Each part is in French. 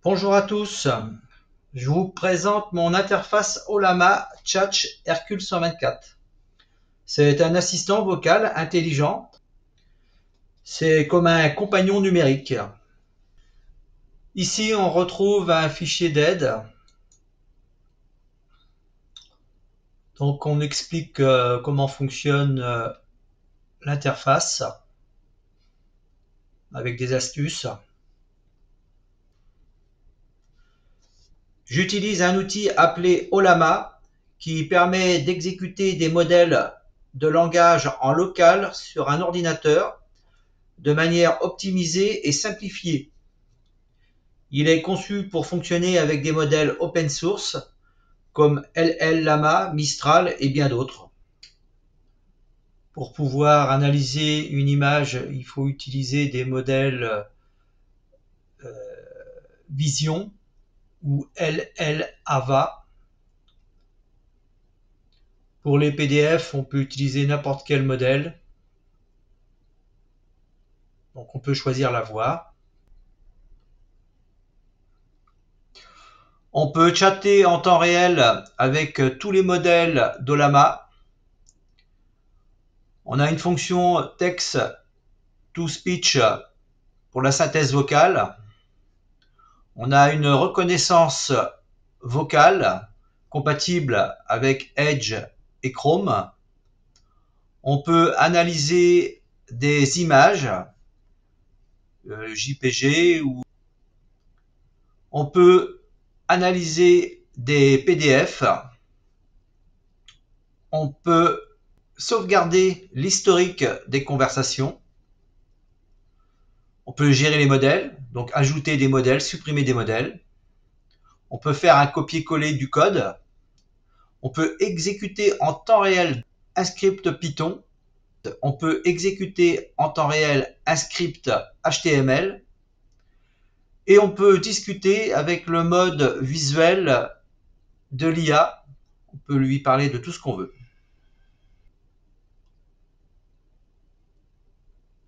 Bonjour à tous, je vous présente mon interface Ollama Tchatch Hercule 124. C'est un assistant vocal intelligent, c'est comme un compagnon numérique. Ici on retrouve un fichier d'aide, donc on explique comment fonctionne l'interface avec des astuces. J'utilise un outil appelé Ollama qui permet d'exécuter des modèles de langage en local sur un ordinateur de manière optimisée et simplifiée. Il est conçu pour fonctionner avec des modèles open source comme LLLama, Mistral et bien d'autres. Pour pouvoir analyser une image, il faut utiliser des modèles Vision ou LLAVA. Pour les PDF, on peut utiliser n'importe quel modèle. Donc on peut choisir la voix. On peut chatter en temps réel avec tous les modèles d'Ollama. On a une fonction text to speech pour la synthèse vocale. On a une reconnaissance vocale compatible avec Edge et Chrome. On peut analyser des images JPG ou on peut analyser des PDF. On peut sauvegarder l'historique des conversations. On peut gérer les modèles, donc ajouter des modèles, supprimer des modèles. On peut faire un copier-coller du code. On peut exécuter en temps réel un script Python. On peut exécuter en temps réel un script HTML. Et on peut discuter avec le mode visuel de l'IA. On peut lui parler de tout ce qu'on veut.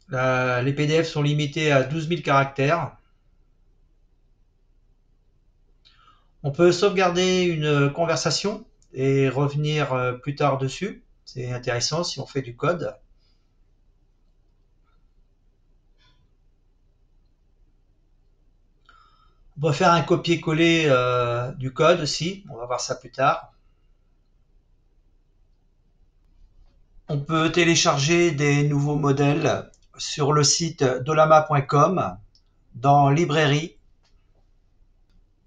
Les PDF sont limités à 12 000 caractères. On peut sauvegarder une conversation et revenir plus tard dessus. C'est intéressant si on fait du code. On peut faire un copier-coller du code aussi. On va voir ça plus tard. On peut télécharger des nouveaux modèles sur le site dollama.com dans Librairie.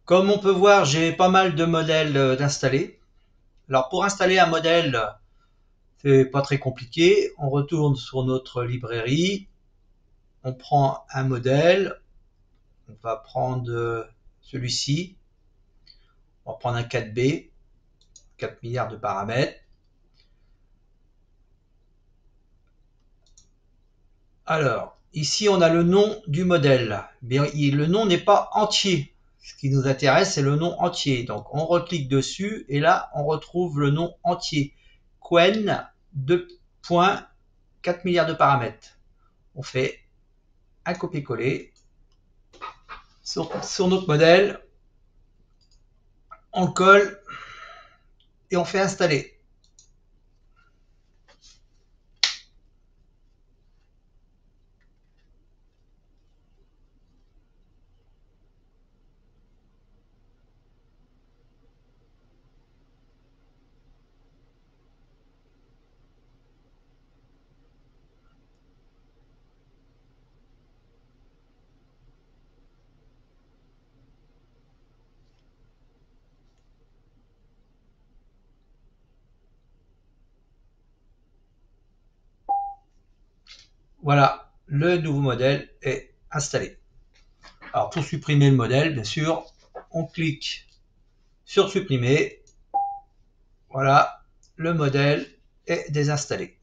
Comme on peut voir, j'ai pas mal de modèles d'installer. Alors pour installer un modèle, c'est pas très compliqué. On retourne sur notre librairie. On prend un modèle. On va prendre celui-ci. On va prendre un 4B, 4 milliards de paramètres. Alors, ici on a le nom du modèle. Mais le nom n'est pas entier. Ce qui nous intéresse, c'est le nom entier. Donc on reclique dessus et là on retrouve le nom entier. Qwen 2.4 milliards de paramètres. On fait un copier-coller sur notre modèle. On le colle et on fait installer. Voilà, le nouveau modèle est installé. Alors pour supprimer le modèle, bien sûr, on clique sur supprimer. Voilà, le modèle est désinstallé.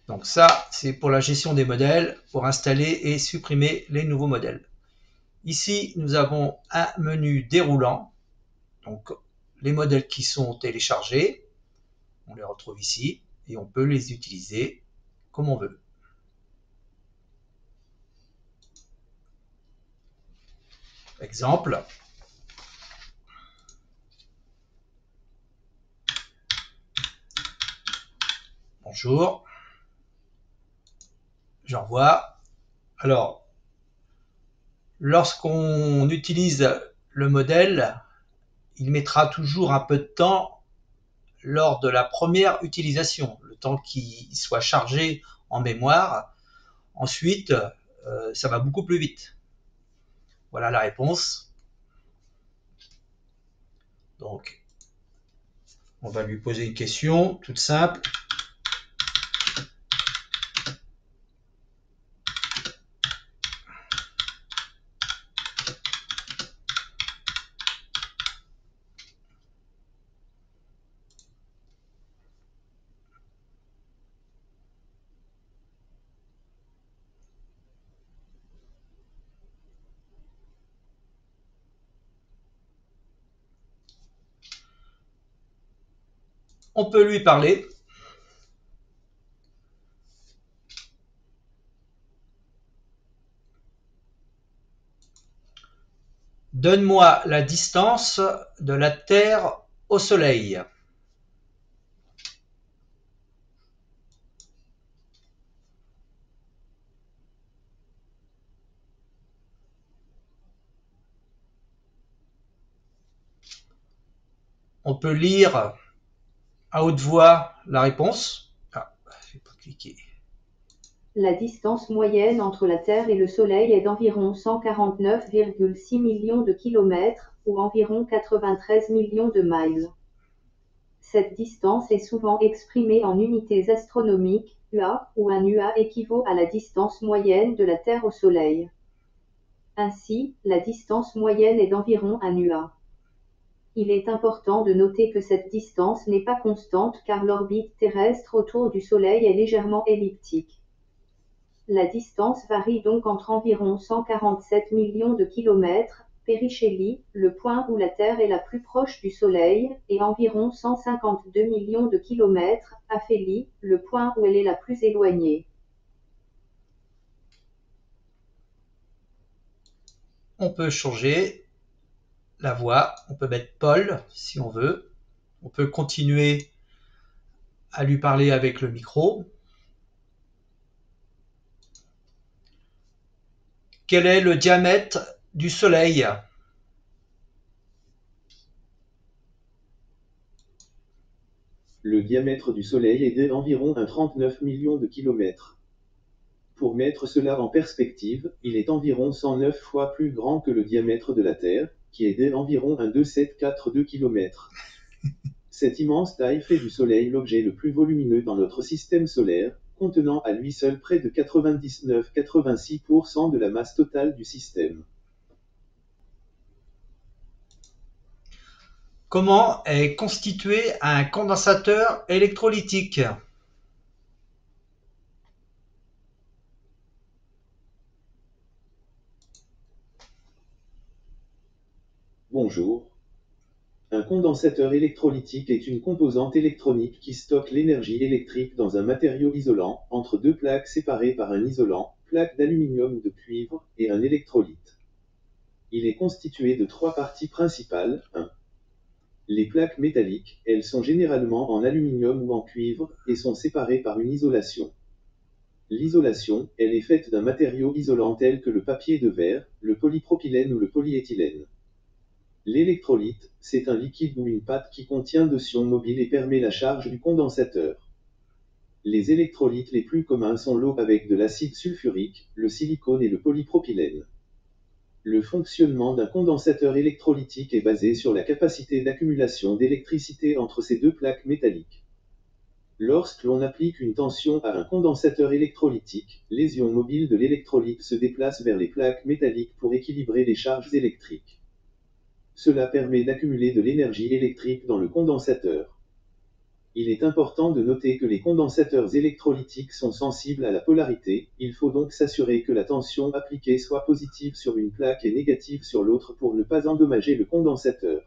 Donc ça, c'est pour la gestion des modèles, pour installer et supprimer les nouveaux modèles. Ici, nous avons un menu déroulant. Donc les modèles qui sont téléchargés, on les retrouve ici et on peut les utiliser comme on veut. Exemple. Bonjour. J'envoie. Alors, lorsqu'on utilise le modèle, il mettra toujours un peu de temps lors de la première utilisation, le temps qu'il soit chargé en mémoire. Ensuite, ça va beaucoup plus vite. Voilà la réponse. Donc, on va lui poser une question toute simple. On peut lui parler. Donne-moi la distance de la Terre au Soleil. On peut lire à haute voix la réponse. Ah, je vais pas cliquer. La distance moyenne entre la Terre et le Soleil est d'environ 149,6 millions de kilomètres, ou environ 93 millions de miles. Cette distance est souvent exprimée en unités astronomiques, UA, où un UA équivaut à la distance moyenne de la Terre au Soleil. Ainsi, la distance moyenne est d'environ un UA. Il est important de noter que cette distance n'est pas constante car l'orbite terrestre autour du Soleil est légèrement elliptique. La distance varie donc entre environ 147 millions de kilomètres, Périchelli, le point où la Terre est la plus proche du Soleil, et environ 152 millions de kilomètres, Aphélie, le point où elle est la plus éloignée. On peut changer la voix. On peut mettre Paul si on veut. On peut continuer à lui parler avec le micro. Quel est le diamètre du Soleil? Le diamètre du Soleil est d'environ 39 millions de kilomètres. Pour mettre cela en perspective, il est environ 109 fois plus grand que le diamètre de la Terre, qui est d'environ 2742 km. Cette immense taille fait du Soleil l'objet le plus volumineux dans notre système solaire, contenant à lui seul près de 99-86% de la masse totale du système. Comment est constitué un condensateur électrolytique? Bonjour. Un condensateur électrolytique est une composante électronique qui stocke l'énergie électrique dans un matériau isolant, entre deux plaques séparées par un isolant, plaque d'aluminium ou de cuivre, et un électrolyte. Il est constitué de trois parties principales. 1. Les plaques métalliques, elles sont généralement en aluminium ou en cuivre, et sont séparées par une isolation. L'isolation, elle est faite d'un matériau isolant tel que le papier de verre, le polypropylène ou le polyéthylène. L'électrolyte, c'est un liquide ou une pâte qui contient de ions mobiles et permet la charge du condensateur. Les électrolytes les plus communs sont l'eau avec de l'acide sulfurique, le silicone et le polypropylène. Le fonctionnement d'un condensateur électrolytique est basé sur la capacité d'accumulation d'électricité entre ces deux plaques métalliques. Lorsque l'on applique une tension à un condensateur électrolytique, les ions mobiles de l'électrolyte se déplacent vers les plaques métalliques pour équilibrer les charges électriques. Cela permet d'accumuler de l'énergie électrique dans le condensateur. Il est important de noter que les condensateurs électrolytiques sont sensibles à la polarité, il faut donc s'assurer que la tension appliquée soit positive sur une plaque et négative sur l'autre pour ne pas endommager le condensateur.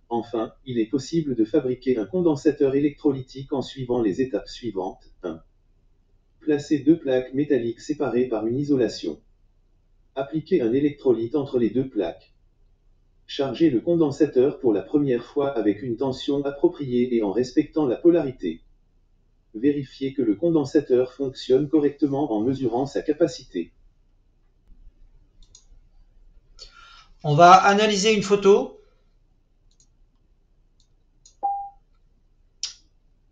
Enfin, il est possible de fabriquer un condensateur électrolytique en suivant les étapes suivantes. 1. Placer deux plaques métalliques séparées par une isolation. Appliquer un électrolyte entre les deux plaques. Charger le condensateur pour la première fois avec une tension appropriée et en respectant la polarité. Vérifier que le condensateur fonctionne correctement en mesurant sa capacité. On va analyser une photo.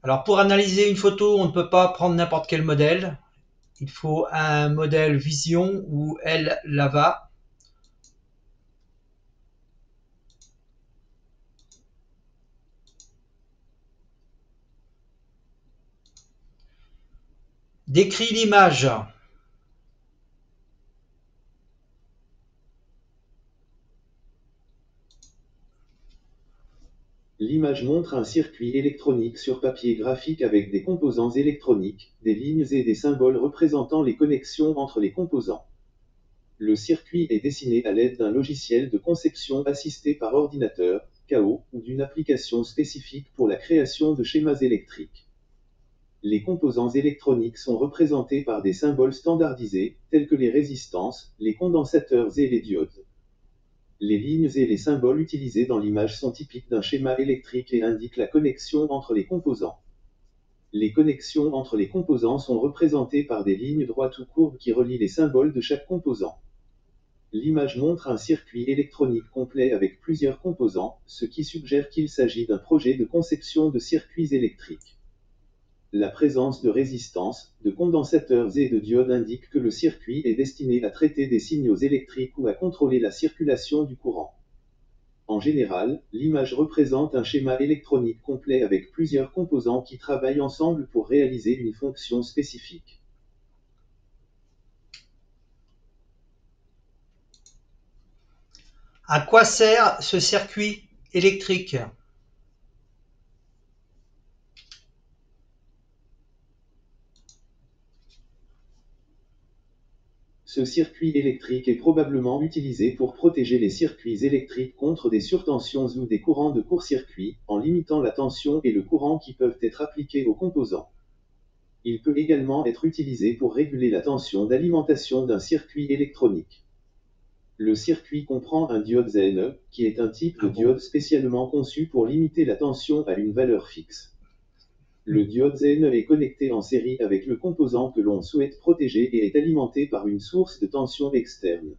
Alors pour analyser une photo, on ne peut pas prendre n'importe quel modèle. Il faut un modèle Vision ou L-Lava. Décrit l'image. L'image montre un circuit électronique sur papier graphique avec des composants électroniques, des lignes et des symboles représentant les connexions entre les composants. Le circuit est dessiné à l'aide d'un logiciel de conception assisté par ordinateur, KO, ou d'une application spécifique pour la création de schémas électriques. Les composants électroniques sont représentés par des symboles standardisés, tels que les résistances, les condensateurs et les diodes. Les lignes et les symboles utilisés dans l'image sont typiques d'un schéma électrique et indiquent la connexion entre les composants. Les connexions entre les composants sont représentées par des lignes droites ou courbes qui relient les symboles de chaque composant. L'image montre un circuit électronique complet avec plusieurs composants, ce qui suggère qu'il s'agit d'un projet de conception de circuits électriques. La présence de résistances, de condensateurs et de diodes indique que le circuit est destiné à traiter des signaux électriques ou à contrôler la circulation du courant. En général, l'image représente un schéma électronique complet avec plusieurs composants qui travaillent ensemble pour réaliser une fonction spécifique. À quoi sert ce circuit électrique? Ce circuit électrique est probablement utilisé pour protéger les circuits électriques contre des surtensions ou des courants de court-circuit, en limitant la tension et le courant qui peuvent être appliqués aux composants. Il peut également être utilisé pour réguler la tension d'alimentation d'un circuit électronique. Le circuit comprend un diode ZNE, qui est un type de diode spécialement conçu pour limiter la tension à une valeur fixe. Le diode ZNE est connecté en série avec le composant que l'on souhaite protéger et est alimenté par une source de tension externe.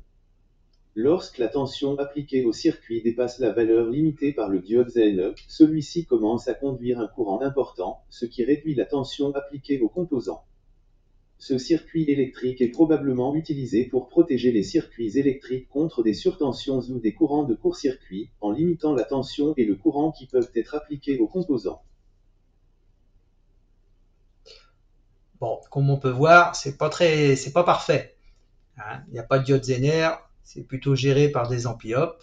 Lorsque la tension appliquée au circuit dépasse la valeur limitée par le diode ZNE, celui-ci commence à conduire un courant important, ce qui réduit la tension appliquée au composant. Ce circuit électrique est probablement utilisé pour protéger les circuits électriques contre des surtensions ou des courants de court-circuit, en limitant la tension et le courant qui peuvent être appliqués aux composants. Bon, comme on peut voir, c'est pas parfait. Il n'y a pas de diode Zener, c'est plutôt géré par des amplis hop.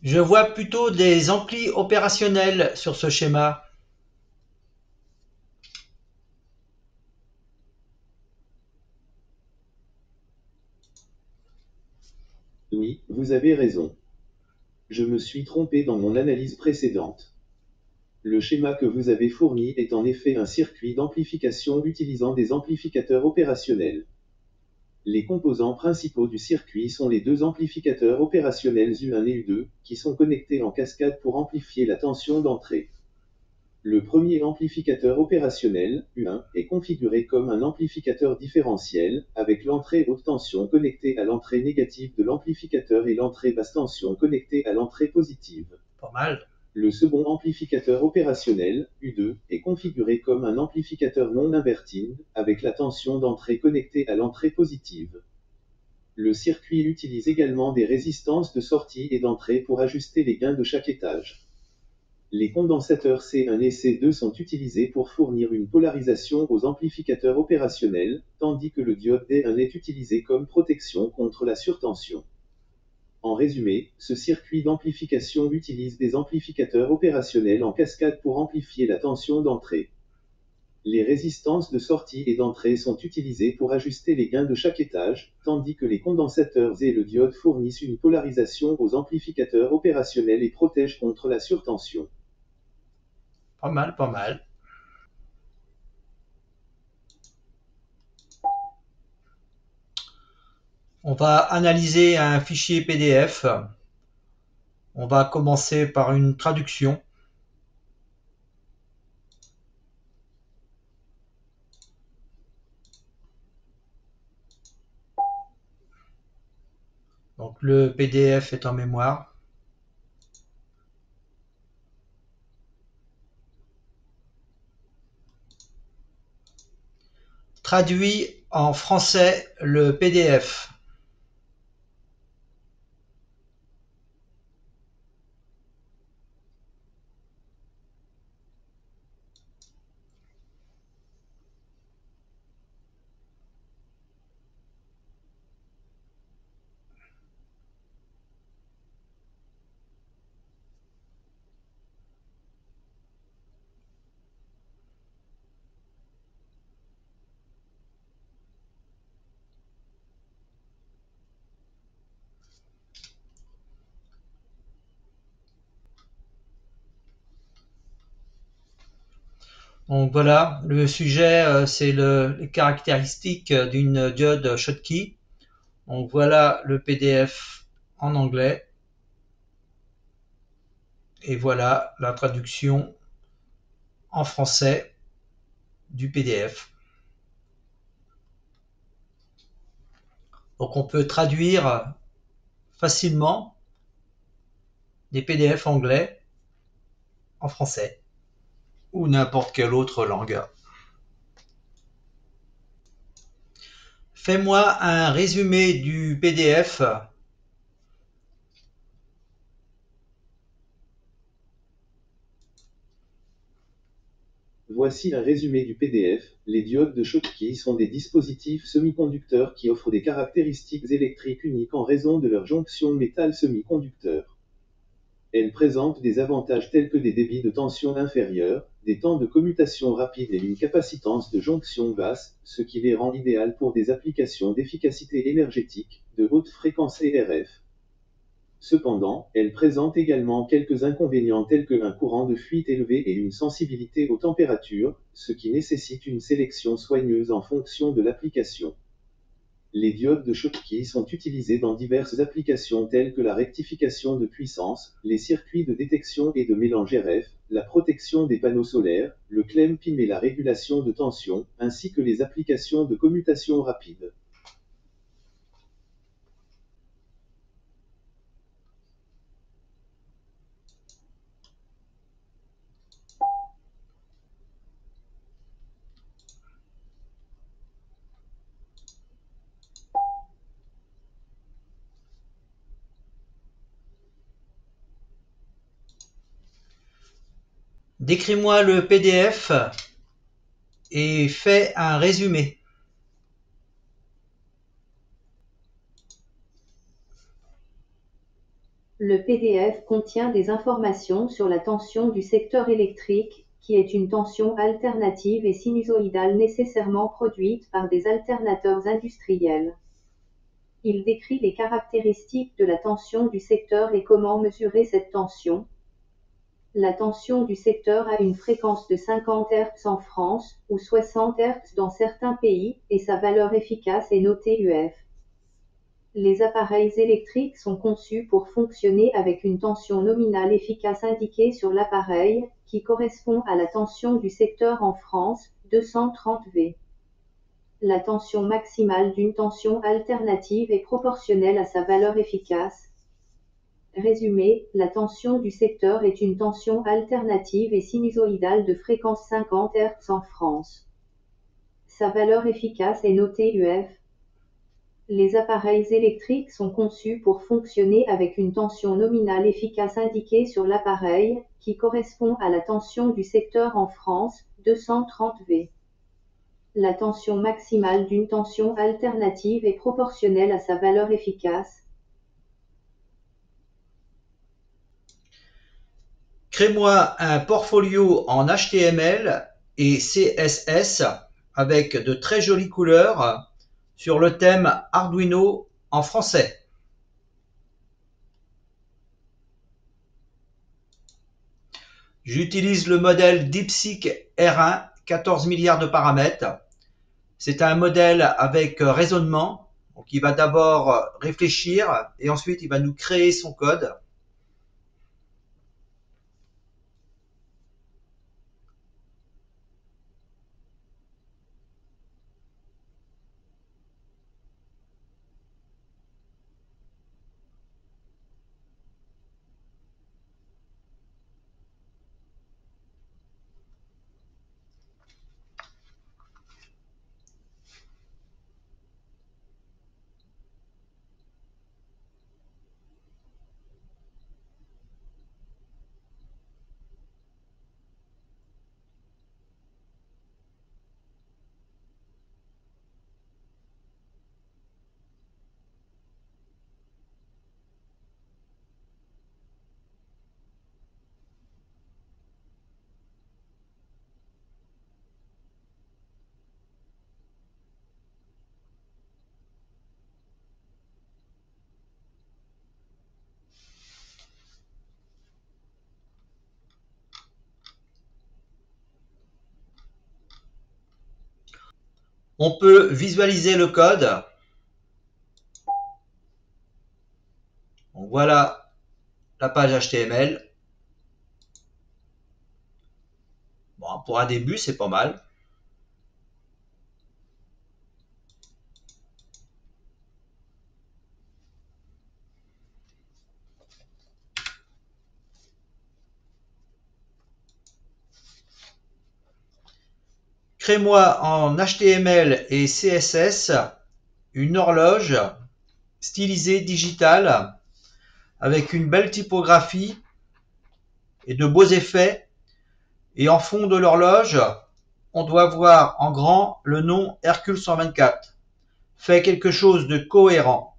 Je vois plutôt des amplis opérationnels sur ce schéma. Oui, vous avez raison. Je me suis trompé dans mon analyse précédente. Le schéma que vous avez fourni est en effet un circuit d'amplification utilisant des amplificateurs opérationnels. Les composants principaux du circuit sont les deux amplificateurs opérationnels U1 et U2, qui sont connectés en cascade pour amplifier la tension d'entrée. Le premier amplificateur opérationnel, U1, est configuré comme un amplificateur différentiel, avec l'entrée haute tension connectée à l'entrée négative de l'amplificateur et l'entrée basse tension connectée à l'entrée positive. Pas mal. Le second amplificateur opérationnel, U2, est configuré comme un amplificateur non inverting, avec la tension d'entrée connectée à l'entrée positive. Le circuit utilise également des résistances de sortie et d'entrée pour ajuster les gains de chaque étage. Les condensateurs C1 et C2 sont utilisés pour fournir une polarisation aux amplificateurs opérationnels, tandis que le diode D1 est utilisé comme protection contre la surtension. En résumé, ce circuit d'amplification utilise des amplificateurs opérationnels en cascade pour amplifier la tension d'entrée. Les résistances de sortie et d'entrée sont utilisées pour ajuster les gains de chaque étage, tandis que les condensateurs et le diode fournissent une polarisation aux amplificateurs opérationnels et protègent contre la surtension. Pas mal, pas mal. On va analyser un fichier PDF. On va commencer par une traduction. Donc le PDF est en mémoire. Traduit en français le PDF. Donc voilà, le sujet c'est les caractéristiques d'une diode Schottky. Donc voilà le PDF en anglais. Et voilà la traduction en français du PDF. Donc on peut traduire facilement des PDF anglais en français ou n'importe quelle autre langue. Fais-moi un résumé du PDF. Voici un résumé du PDF. Les diodes de Schottky sont des dispositifs semi-conducteurs qui offrent des caractéristiques électriques uniques en raison de leur jonction métal-semi-conducteur. Elles présentent des avantages tels que des débits de tension inférieurs, des temps de commutation rapides et une capacitance de jonction basse, ce qui les rend idéales pour des applications d'efficacité énergétique, de haute fréquence et RF. Cependant, elles présentent également quelques inconvénients tels que un courant de fuite élevé et une sensibilité aux températures, ce qui nécessite une sélection soigneuse en fonction de l'application. Les diodes de Schottky sont utilisées dans diverses applications telles que la rectification de puissance, les circuits de détection et de mélange RF, la protection des panneaux solaires, le clamping et la régulation de tension, ainsi que les applications de commutation rapide. Décris-moi le PDF et fais un résumé. Le PDF contient des informations sur la tension du secteur électrique, qui est une tension alternative et sinusoïdale nécessairement produite par des alternateurs industriels. Il décrit les caractéristiques de la tension du secteur et comment mesurer cette tension. La tension du secteur a une fréquence de 50 Hz en France, ou 60 Hz dans certains pays, et sa valeur efficace est notée UF. Les appareils électriques sont conçus pour fonctionner avec une tension nominale efficace indiquée sur l'appareil, qui correspond à la tension du secteur en France, 230 V. La tension maximale d'une tension alternative est proportionnelle à sa valeur efficace. Résumé, la tension du secteur est une tension alternative et sinusoïdale de fréquence 50 Hz en France. Sa valeur efficace est notée UF. Les appareils électriques sont conçus pour fonctionner avec une tension nominale efficace indiquée sur l'appareil, qui correspond à la tension du secteur en France, 230 V. La tension maximale d'une tension alternative est proportionnelle à sa valeur efficace. Crée-moi un portfolio en HTML et CSS avec de très jolies couleurs sur le thème Arduino en français. J'utilise le modèle DeepSeek R1, 14 milliards de paramètres. C'est un modèle avec raisonnement. Donc il va d'abord réfléchir et ensuite il va nous créer son code. On peut visualiser le code. Donc voilà la page HTML. Bon, pour un début, c'est pas mal. Crée-moi en HTML et CSS une horloge stylisée digitale avec une belle typographie et de beaux effets. Et en fond de l'horloge, on doit voir en grand le nom Hercule 124. Fais quelque chose de cohérent.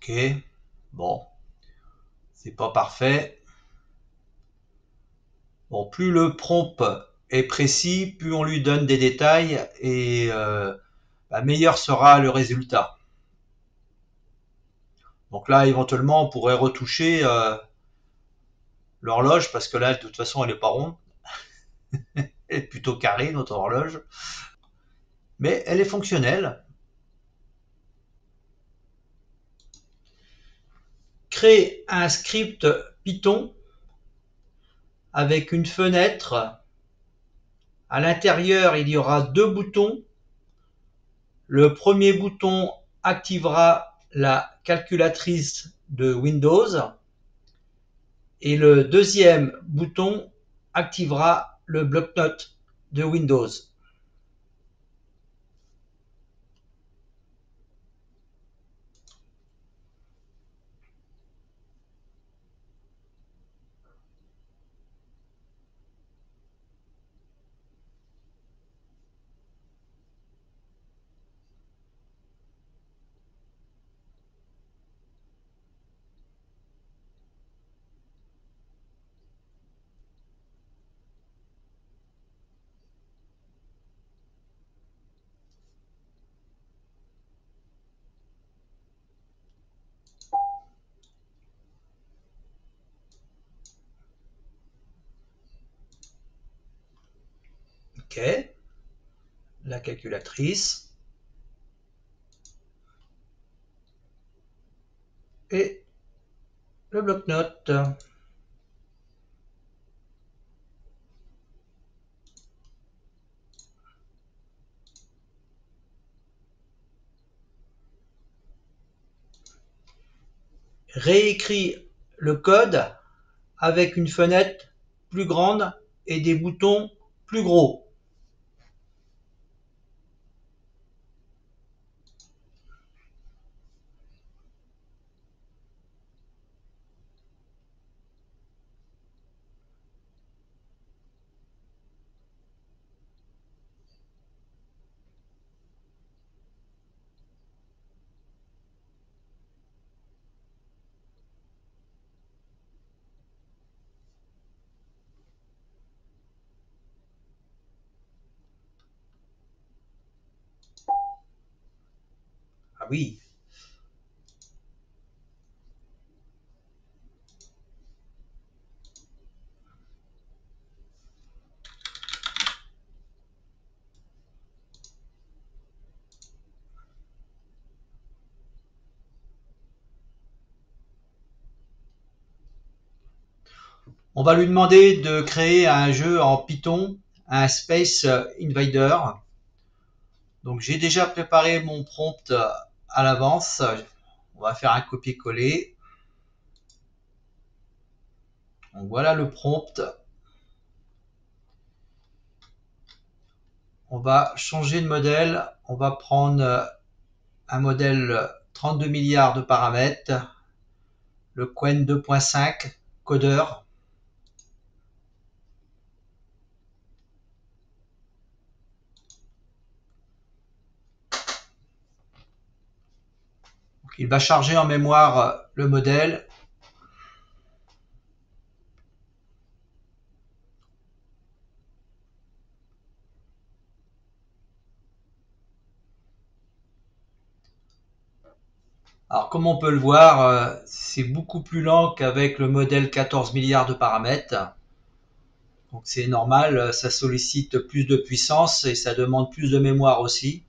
Ok, bon, c'est pas parfait. Bon, plus le prompt est précis, plus on lui donne des détails et meilleur sera le résultat. Donc là, éventuellement, on pourrait retoucher l'horloge parce que là, de toute façon, elle n'est pas ronde. Elle est plutôt carrée, notre horloge. Mais elle est fonctionnelle. Crée un script Python avec une fenêtre. À l'intérieur, il y aura deux boutons. Le premier bouton activera la calculatrice de Windows et le deuxième bouton activera le bloc-notes de Windows. OK. La calculatrice. Et le bloc-notes. Réécris le code avec une fenêtre plus grande et des boutons plus gros. Ah oui. On va lui demander de créer un jeu en Python, un Space Invader. Donc j'ai déjà préparé mon prompt à l'avance. On va faire un copier-coller. Donc voilà le prompt. On va changer de modèle. On va prendre un modèle 32 milliards de paramètres, le Qwen 2.5 codeur. Il va charger en mémoire le modèle. Alors comme on peut le voir, c'est beaucoup plus lent qu'avec le modèle 14 milliards de paramètres. Donc c'est normal, ça sollicite plus de puissance et ça demande plus de mémoire aussi.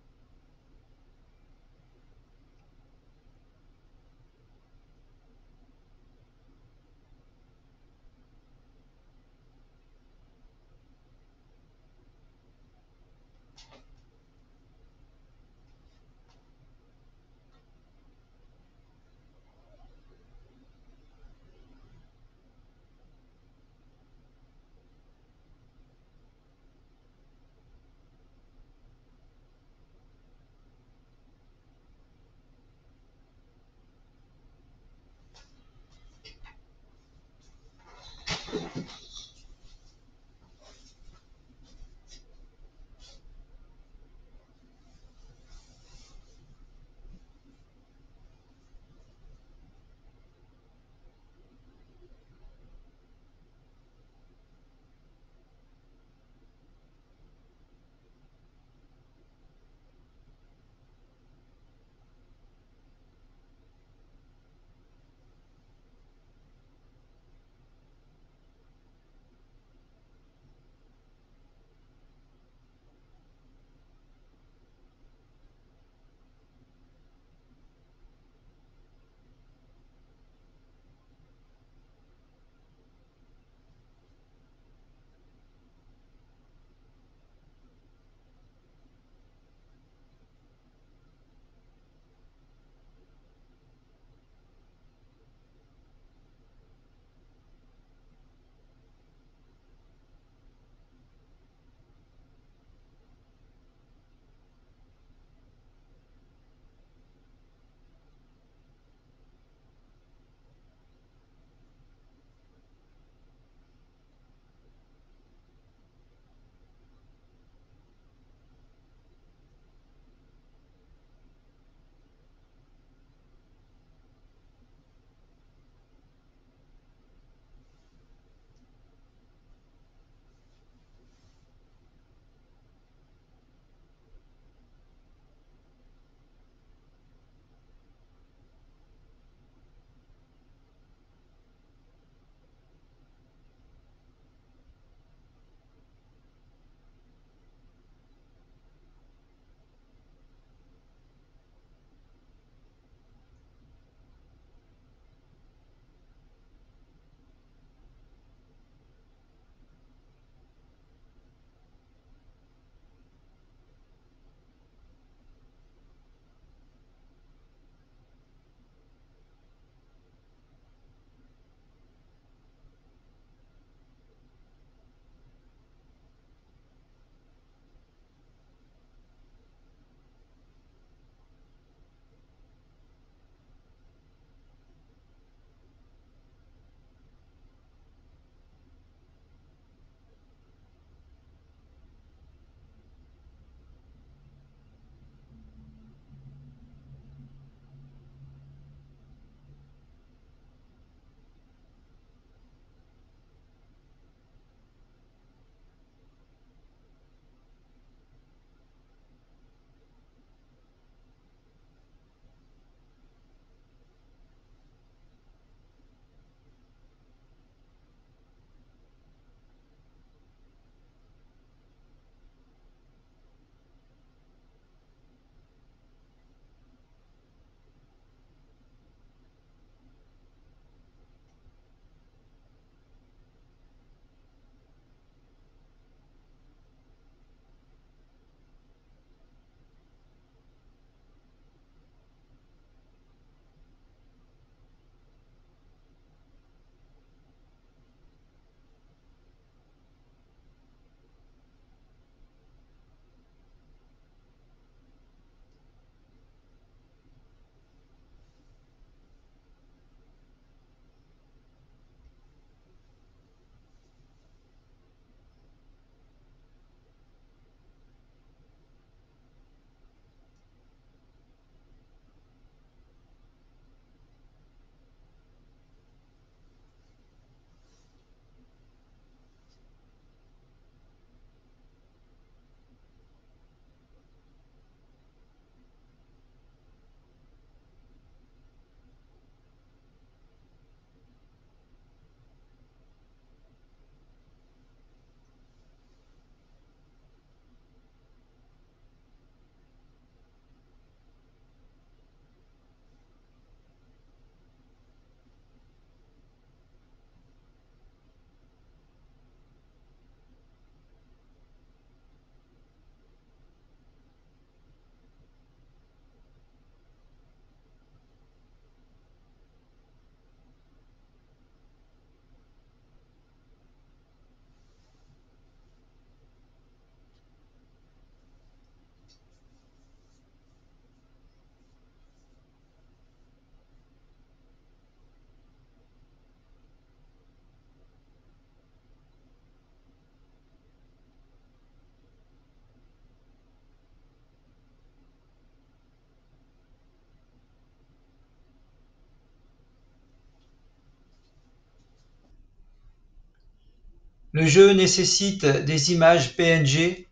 Le jeu nécessite des images PNG,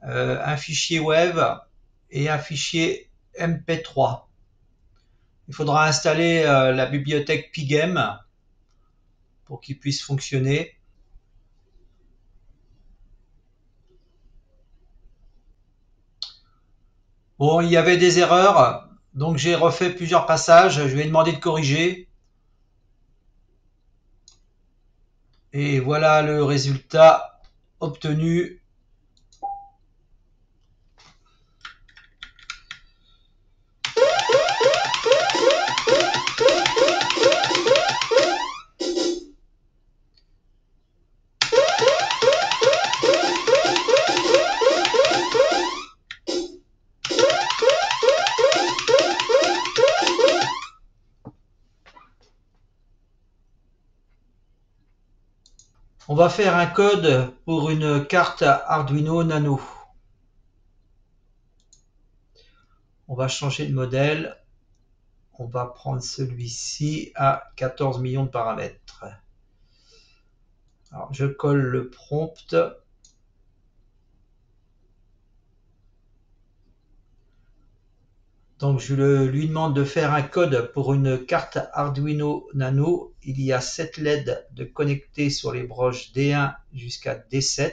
un fichier web et un fichier MP3. Il faudra installer la bibliothèque Pygame pour qu'il puisse fonctionner. Bon, il y avait des erreurs, donc j'ai refait plusieurs passages. Je lui ai demandé de corriger. Et voilà le résultat obtenu. On va faire un code pour une carte Arduino Nano. On va changer de modèle. On va prendre celui-ci à 14 millions de paramètres. Alors, je colle le prompt. Donc, je lui demande de faire un code pour une carte Arduino Nano. Il y a 7 LED de connectés sur les broches D1 jusqu'à D7.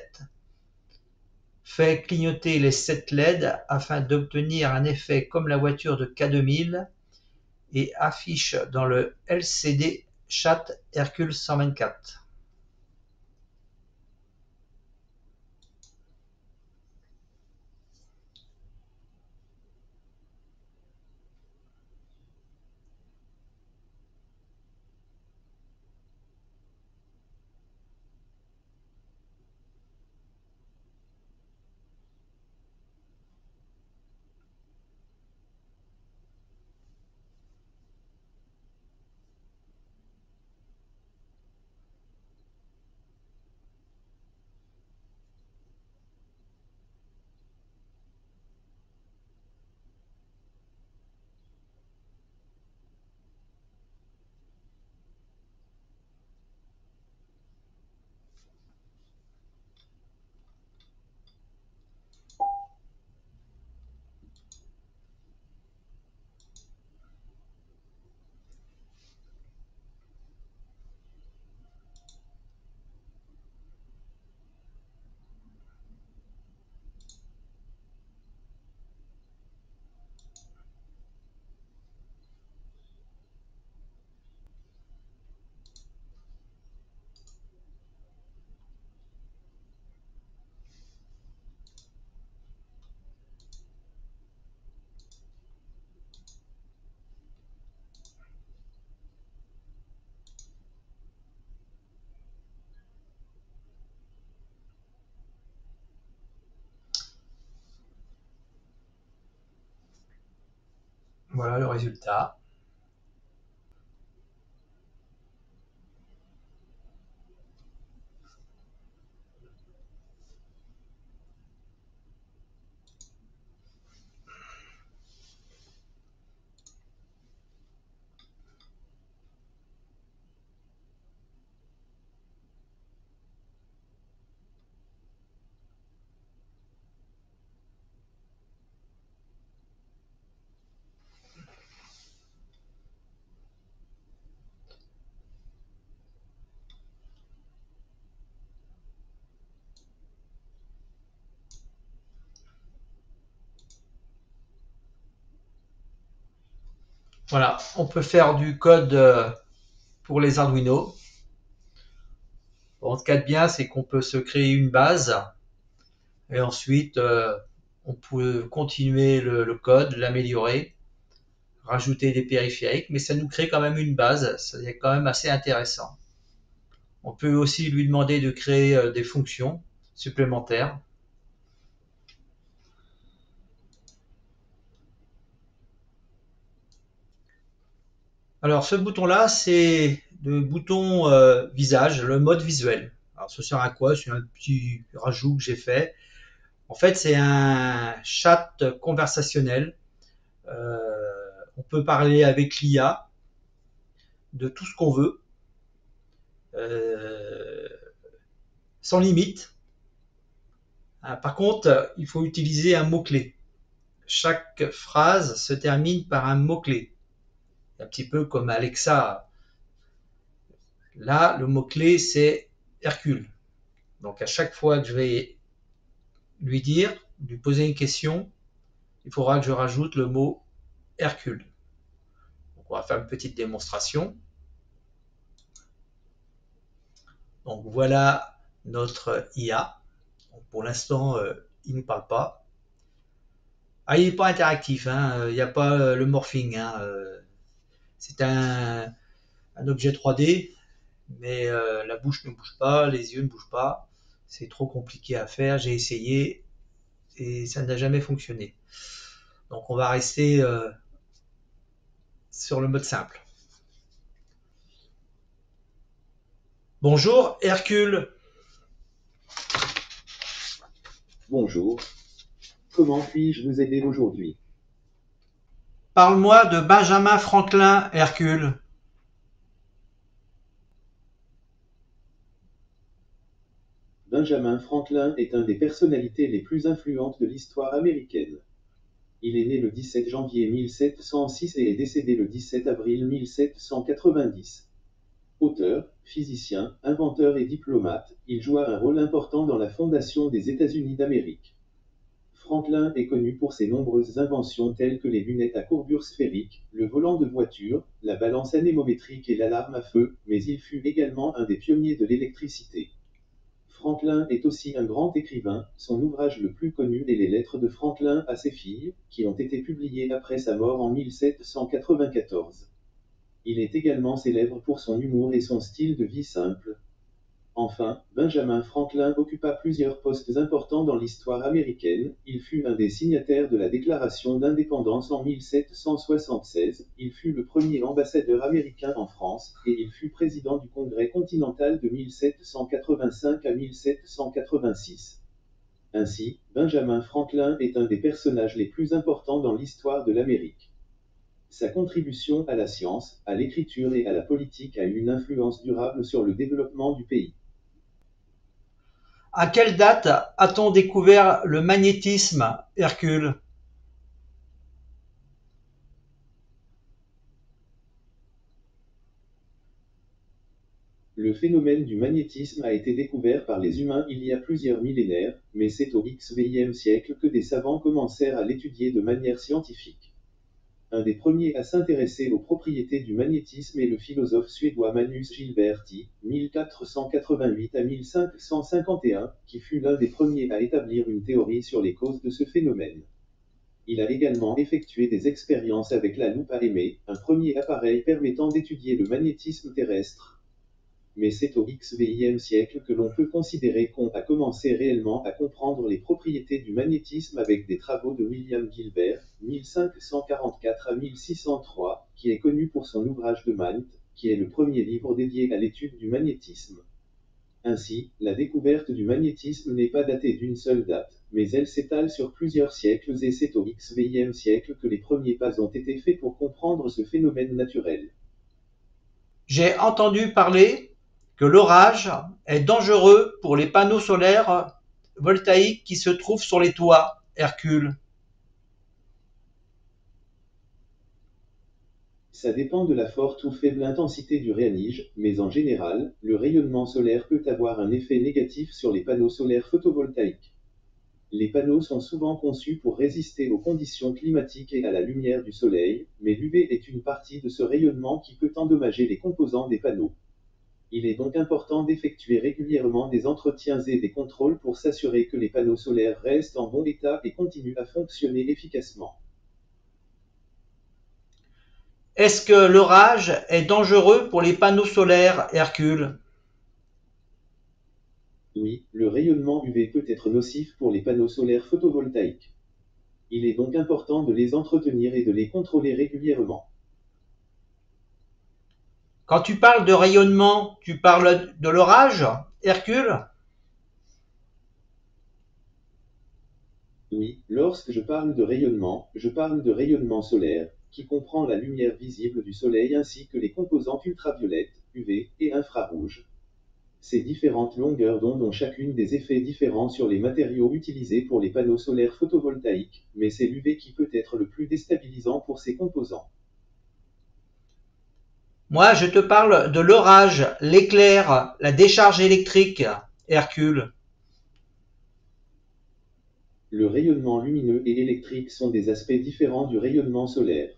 Fait clignoter les 7 LED afin d'obtenir un effet comme la voiture de K2000 et affiche dans le LCD Chat Hercule 124. Voilà le résultat. Voilà, on peut faire du code pour les Arduino. Bon, ce qu'il y a de bien, c'est qu'on peut se créer une base et ensuite on peut continuer le code, l'améliorer, rajouter des périphériques, mais ça nous crée quand même une base, c'est quand même assez intéressant. On peut aussi lui demander de créer des fonctions supplémentaires. Alors ce bouton-là, c'est le bouton visage, le mode visuel. Alors ça sert à quoi? C'est un petit rajout que j'ai fait. En fait, c'est un chat conversationnel. Euh, on peut parler avec l'IA de tout ce qu'on veut. sans limite. Par contre, il faut utiliser un mot-clé. Chaque phrase se termine par un mot-clé. Un petit peu comme Alexa. Là, le mot-clé, c'est Hercule. Donc à chaque fois que je vais lui poser une question, il faudra que je rajoute le mot Hercule. Donc on va faire une petite démonstration. Donc voilà notre IA. Donc, pour l'instant, il ne nous parle pas. Il n'est pas interactif, il n'y a pas le morphing. C'est un objet 3D, mais la bouche ne bouge pas, les yeux ne bougent pas. C'est trop compliqué à faire, j'ai essayé et ça n'a jamais fonctionné. Donc on va rester sur le mode simple. Bonjour Hercule. Bonjour. Comment puis-je vous aider aujourd'hui? Parle-moi de Benjamin Franklin, Hercule. Benjamin Franklin est un des personnalités les plus influentes de l'histoire américaine. Il est né le 17 janvier 1706 et est décédé le 17 avril 1790. Auteur, physicien, inventeur et diplomate, il joua un rôle important dans la fondation des États-Unis d'Amérique. Franklin est connu pour ses nombreuses inventions telles que les lunettes à courbure sphérique, le volant de voiture, la balance anémométrique et l'alarme à feu, mais il fut également un des pionniers de l'électricité. Franklin est aussi un grand écrivain, son ouvrage le plus connu est les lettres de Franklin à ses filles, qui ont été publiées après sa mort en 1794. Il est également célèbre pour son humour et son style de vie simple. Enfin, Benjamin Franklin occupa plusieurs postes importants dans l'histoire américaine. Il fut un des signataires de la Déclaration d'indépendance en 1776, il fut le premier ambassadeur américain en France, et il fut président du Congrès continental de 1785 à 1786. Ainsi, Benjamin Franklin est un des personnages les plus importants dans l'histoire de l'Amérique. Sa contribution à la science, à l'écriture et à la politique a eu une influence durable sur le développement du pays. À quelle date a-t-on découvert le magnétisme, Hercule? Le phénomène du magnétisme a été découvert par les humains il y a plusieurs millénaires, mais c'est au XVIe siècle que des savants commencèrent à l'étudier de manière scientifique. Un des premiers à s'intéresser aux propriétés du magnétisme est le philosophe suédois Magnus Gilberti, 1488 à 1551, qui fut l'un des premiers à établir une théorie sur les causes de ce phénomène. Il a également effectué des expériences avec la loupe à émer, un premier appareil permettant d'étudier le magnétisme terrestre. Mais c'est au XVIe siècle que l'on peut considérer qu'on a commencé réellement à comprendre les propriétés du magnétisme avec des travaux de William Gilbert, 1544 à 1603, qui est connu pour son ouvrage de Magnétisme, qui est le premier livre dédié à l'étude du magnétisme. Ainsi, la découverte du magnétisme n'est pas datée d'une seule date, mais elle s'étale sur plusieurs siècles et c'est au XVIe siècle que les premiers pas ont été faits pour comprendre ce phénomène naturel. J'ai entendu parler que l'orage est dangereux pour les panneaux solaires voltaïques qui se trouvent sur les toits, Hercule. Ça dépend de la forte ou faible intensité du rayonnage, mais en général, le rayonnement solaire peut avoir un effet négatif sur les panneaux solaires photovoltaïques. Les panneaux sont souvent conçus pour résister aux conditions climatiques et à la lumière du soleil, mais l'UV est une partie de ce rayonnement qui peut endommager les composants des panneaux. Il est donc important d'effectuer régulièrement des entretiens et des contrôles pour s'assurer que les panneaux solaires restent en bon état et continuent à fonctionner efficacement. Est-ce que l'orage est dangereux pour les panneaux solaires, Hercule? Oui, le rayonnement UV peut être nocif pour les panneaux solaires photovoltaïques. Il est donc important de les entretenir et de les contrôler régulièrement. Quand tu parles de rayonnement, tu parles de l'orage, Hercule? Oui, lorsque je parle de rayonnement solaire, qui comprend la lumière visible du soleil ainsi que les composantes ultraviolettes, UV, et infrarouges. Ces différentes longueurs d'onde ont chacune des effets différents sur les matériaux utilisés pour les panneaux solaires photovoltaïques, mais c'est l'UV qui peut être le plus déstabilisant pour ces composants. Moi, je te parle de l'orage, l'éclair, la décharge électrique, Hercule. Le rayonnement lumineux et électrique sont des aspects différents du rayonnement solaire.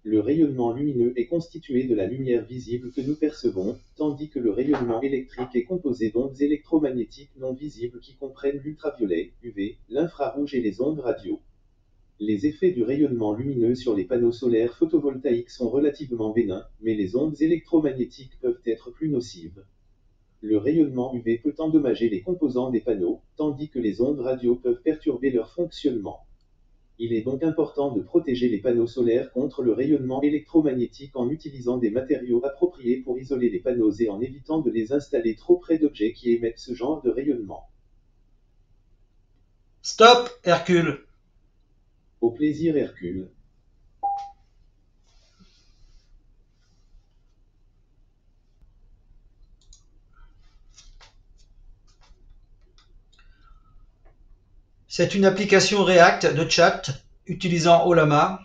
Le rayonnement lumineux est constitué de la lumière visible que nous percevons, tandis que le rayonnement électrique est composé d'ondes électromagnétiques non visibles qui comprennent l'ultraviolet, UV, l'infrarouge et les ondes radio. Les effets du rayonnement lumineux sur les panneaux solaires photovoltaïques sont relativement bénins, mais les ondes électromagnétiques peuvent être plus nocives. Le rayonnement UV peut endommager les composants des panneaux, tandis que les ondes radio peuvent perturber leur fonctionnement. Il est donc important de protéger les panneaux solaires contre le rayonnement électromagnétique en utilisant des matériaux appropriés pour isoler les panneaux et en évitant de les installer trop près d'objets qui émettent ce genre de rayonnement. Stop, Hercule. Au plaisir, Hercule. C'est une application React de chat utilisant Ollama.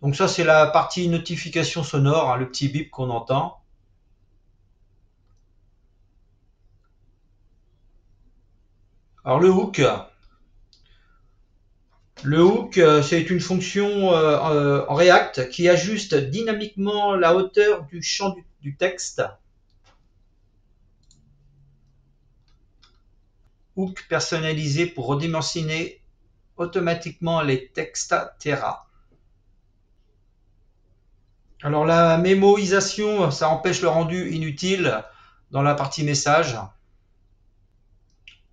Donc ça, c'est la partie notification sonore, hein, le petit bip qu'on entend. Alors le hook, c'est une fonction en React qui ajuste dynamiquement la hauteur du champ du texte. Hook personnalisé pour redimensionner automatiquement les textes Terra. Alors la mémoisation, ça empêche le rendu inutile dans la partie message.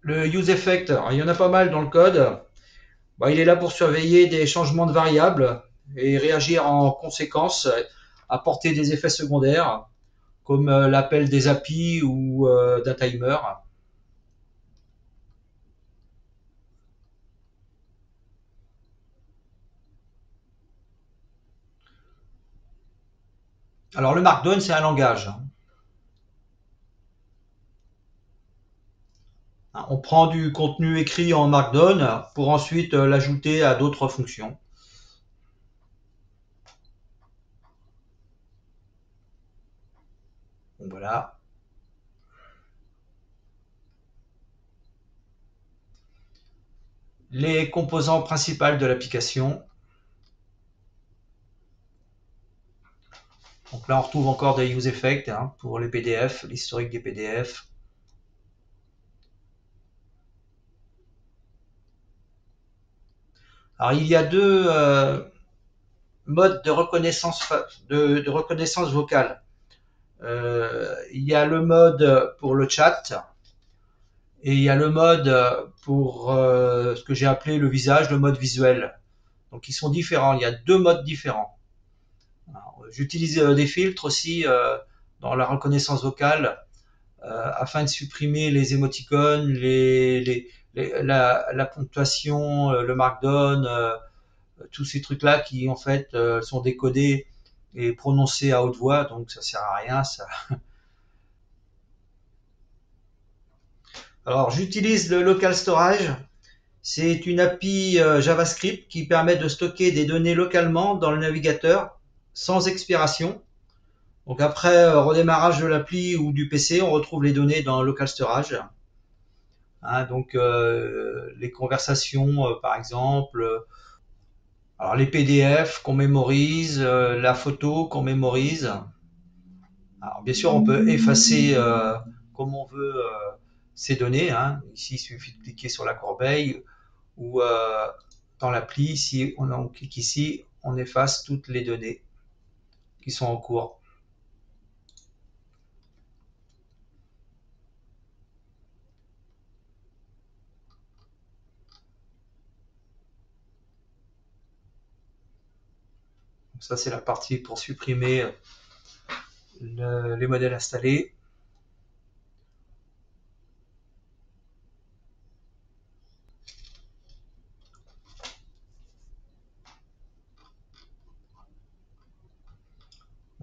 Le useEffect, il y en a pas mal dans le code. Il est là pour surveiller des changements de variables et réagir en conséquence, apporter des effets secondaires comme l'appel des API ou d'un timer. Alors le Markdown, c'est un langage. On prend du contenu écrit en Markdown pour ensuite l'ajouter à d'autres fonctions. Donc voilà. Les composants principaux de l'application. Donc là, on retrouve encore des useEffects pour les PDF, l'historique des PDF. Alors il y a deux modes de reconnaissance, de reconnaissance vocale. Il y a le mode pour le chat et il y a le mode pour ce que j'ai appelé le visage, le mode visuel. Donc ils sont différents, il y a deux modes différents. J'utilise des filtres aussi dans la reconnaissance vocale afin de supprimer les émoticônes, la ponctuation, le markdown, tous ces trucs-là qui en fait sont décodés et prononcés à haute voix, donc ça sert à rien. Ça. Alors j'utilise le local storage. C'est une API JavaScript qui permet de stocker des données localement dans le navigateur sans expiration. Donc après redémarrage de l'appli ou du PC, on retrouve les données dans local storage. Donc les conversations par exemple, alors les PDF qu'on mémorise, la photo qu'on mémorise. Alors bien sûr on peut effacer comme on veut ces données. Ici il suffit de cliquer sur la corbeille ou dans l'appli, si on clique ici, on efface toutes les données qui sont en cours. Donc ça c'est la partie pour supprimer les modèles installés.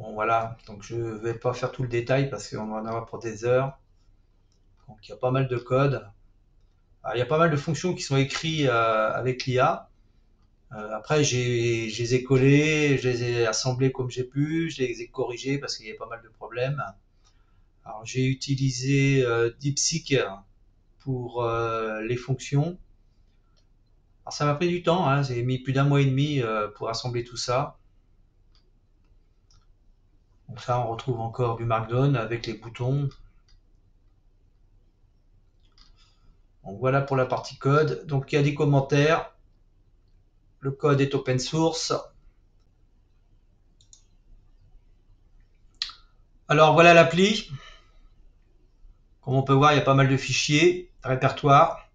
Bon voilà, donc je vais pas faire tout le détail parce qu'on va en avoir pour des heures. Donc il y a pas mal de code. Alors, il y a pas mal de fonctions qui sont écrites avec l'IA. Après, je les ai collés, je les ai assemblés comme j'ai pu, je les ai corrigés parce qu'il y a pas mal de problèmes. Alors j'ai utilisé DeepSeek pour les fonctions. Alors ça m'a pris du temps, hein, j'ai mis plus d'un mois et demi pour assembler tout ça. Donc ça, on retrouve encore du Markdown avec les boutons. Donc voilà pour la partie code. Donc il y a des commentaires. Le code est open source. Alors voilà l'appli. Comme on peut voir, il y a pas mal de fichiers, répertoire,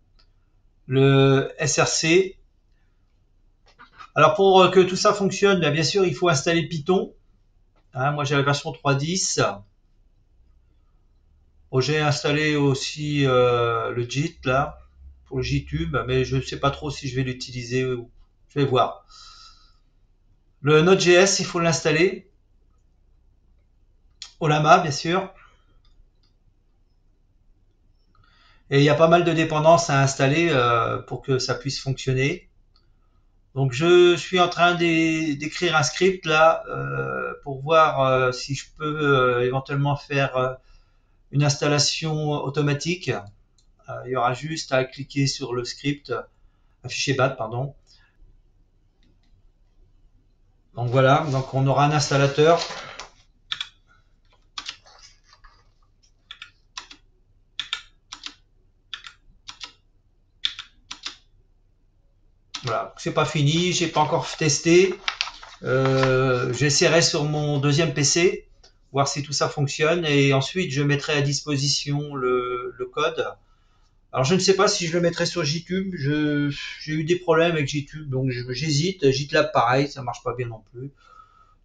le SRC. Alors pour que tout ça fonctionne, bien sûr, il faut installer Python. Hein, moi j'ai la version 3.10. Bon, j'ai installé aussi le JIT là, pour le JTube, mais je ne sais pas trop si je vais l'utiliser. Je vais voir. Le Node.js, il faut l'installer. Olama, bien sûr. Et il y a pas mal de dépendances à installer pour que ça puisse fonctionner. Donc je suis en train d'écrire un script là pour voir si je peux éventuellement faire une installation automatique. Il y aura juste à cliquer sur le script, un fichier BAT, pardon. Donc voilà, donc on aura un installateur. Voilà, c'est pas fini, j'ai pas encore testé. J'essaierai sur mon deuxième PC, voir si tout ça fonctionne, et ensuite je mettrai à disposition le code. Alors je ne sais pas si je le mettrai sur JTube, j'ai eu des problèmes avec JTube, donc j'hésite. JITLab pareil, ça marche pas bien non plus.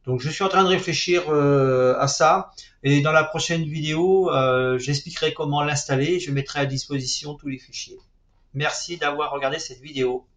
Donc je suis en train de réfléchir à ça, et dans la prochaine vidéo, j'expliquerai comment l'installer, je mettrai à disposition tous les fichiers. Merci d'avoir regardé cette vidéo.